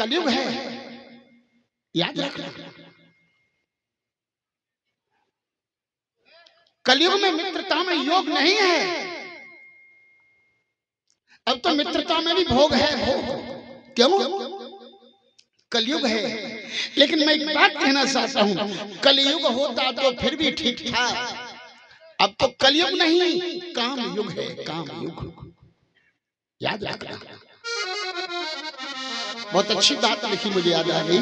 कलयुग है, याद रखना। कलयुग में मित्रता में योग नहीं है। अब तो मित्रता में भी भोग है, भोग। क्यों? कलयुग है। लेकिन मैं एक बात कहना चाहता हूं, कलयुग होता तो फिर भी ठीक था। अब तो कलयुग नहीं, काम युग है, काम युग। याद रखना। बहुत अच्छी बात लिखी, मुझे याद आ गई।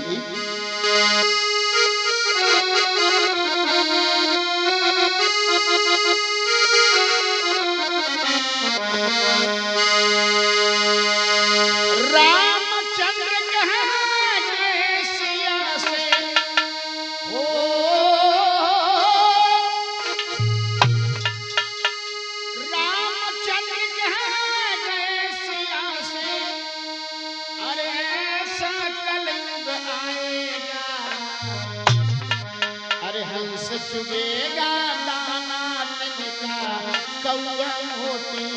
रामचंद्र कहे सिया से, ओ रामचंद्र कहे सिया से, अरे ऐसा कलयुग आएगा, अरे हंस चुगेगा दाना तनिका कौआ मोती।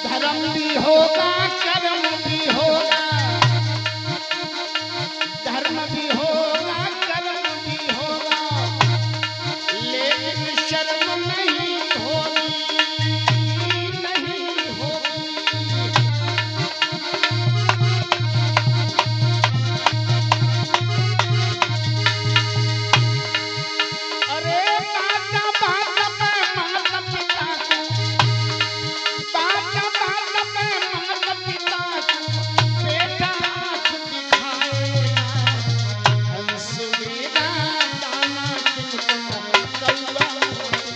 धर्म भी होगा, कर्म भी होगा, धर्म भी होगा, कर्म भी होगा, लेकिन शर्म नहीं होगी, नहीं होगी। अरे माता बात में माता पिता को, बात बात में माता पिता को बेटा आँख दिखाएगा, हंसुएगा दाना किनको कौआ मोती।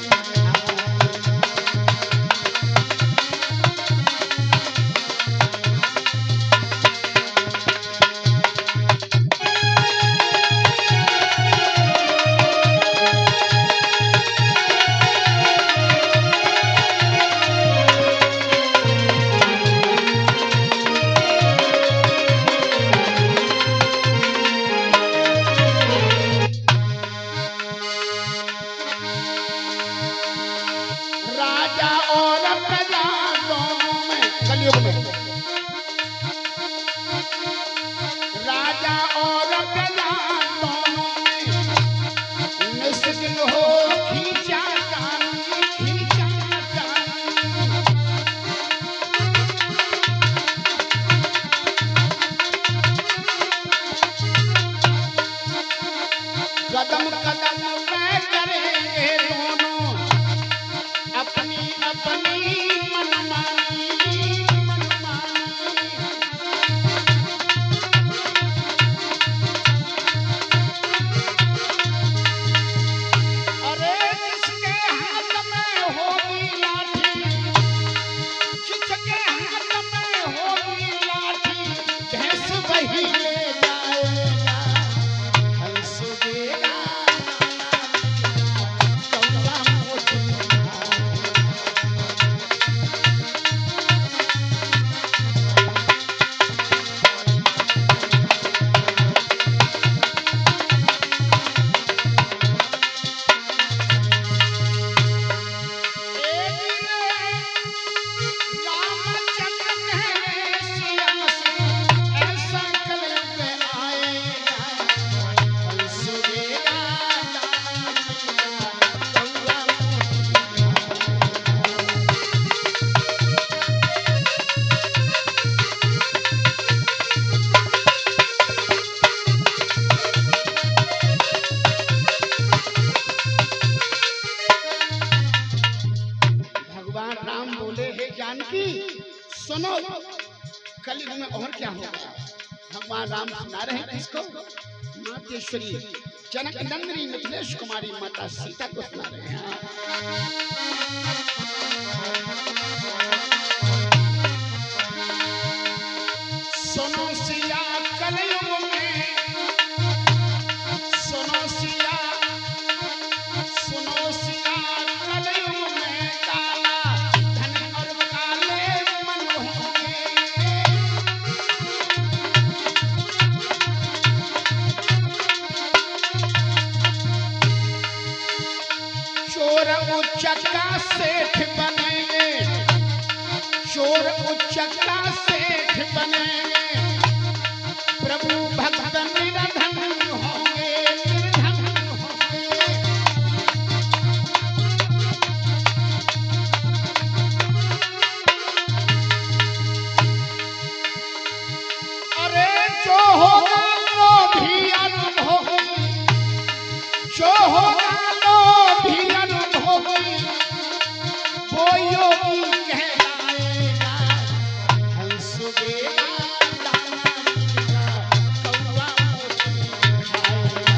राजा और प्रजा दोनों में, कलयुग में राजा और प्रजा दोनों में निस्दिन हो खींचा जानी, खींचा जानी। कदम कदम में करेंगे दोनों अपनी अपनी मनमानी, मनमानी। अरे जिसके हाथ में होगी लाठी, जिसके हाथ में होगी लाठी, भैंस वही ले जाएगा, हंसुएगा सुनो, कलयुग में और क्या होगा? भगवान राम सुना रहे हैं इसको, मातेश्वरी जनक नंदिनी मिथिलेश कुमारी माता सीता को सुना रहे हैं। सुनो सिया कलयुग में, सुनो सिया कलयुग में काला धन और काले मन होंगे। चोर उच्चका सेठ बनेंगे, चोर उच्चका सेठ बनेंगे, प्रभु भक्त निर्धन होंगे, निर्धन होंगे। अरे जो होगा वो भी अनुभवी, जो होगा वो भी अनुभवी, वो योगी कहलाएगा। हंस बेगा दाना देगा, कौवा मोती खाएगा।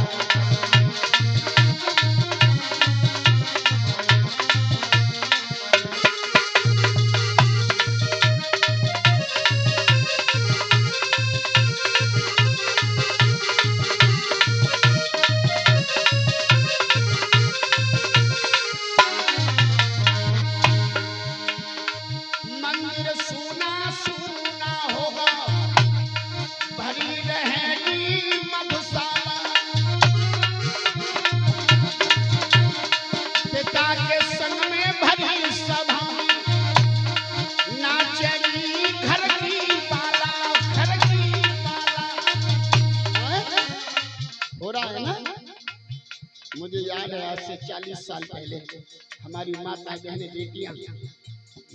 मंदिर सूना सूना होगा, भरी रहेगी मधुशाला। पिता के संग में भरी सभा, नाचेगी घर की बाला, घर की बाला। हो रहा है ना? मुझे याद है आज से 40 साल पहले हमारी माता बहनें बेटियां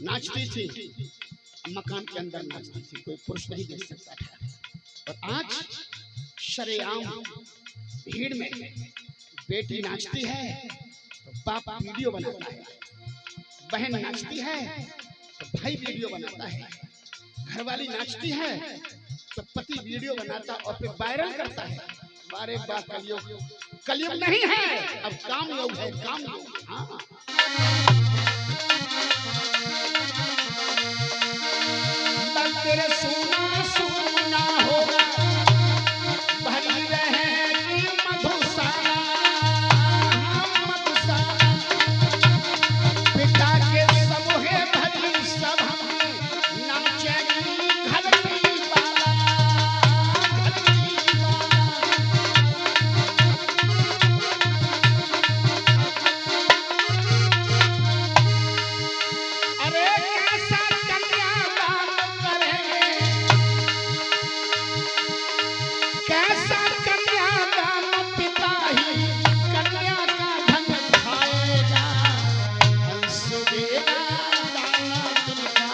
नाचती थी, मकान के अंदर नाचती थी, कोई पुरुष नहीं देख सकता था। और आज शरेआम भीड़ में बेटी नाचती है तो बाप वीडियो बनाता है, बहन नाचती है तो भाई वीडियो बनाता है, घरवाली नाचती है तो पति वीडियो बनाता और फिर वायरल करता है। बारे बा कलयुग, कलयुग नहीं है, अब काम योग है, काम योग। हाँ, मंदिर सूना सूना होगा, भरी रहेगी मधुशाला, मधुशाला। पिता के समूहे भरी सभा में नाचेगी घर की बाला, घर की बाला। अरे कैसा कन्यादान करेंगे, कैसा कन्यादान, पिता ही कन्या का धन खाएगा। हंस देगा दाना तिनका,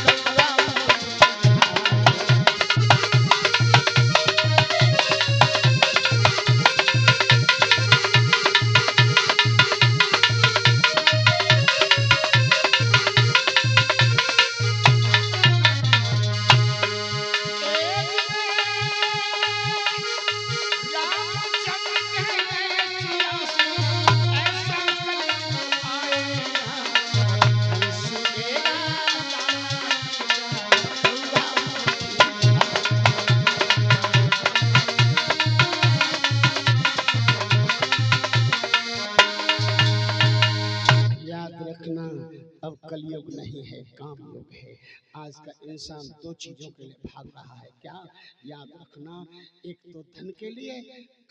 कौवा मोती खाएगा। याद रखना, अब कलयुग नहीं है, काम युग है। आज का इंसान दो चीजों के लिए भाग रहा है। क्या याद रखना? एक तो धन के लिए,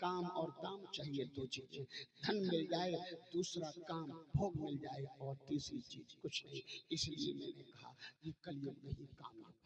काम और दाम चाहिए, दो चीजें। धन मिल जाए, दूसरा काम भोग मिल जाए, और तीसरी चीज कुछ नहीं। इसलिए मैंने कहा ये कलयुग नहीं, काम युग।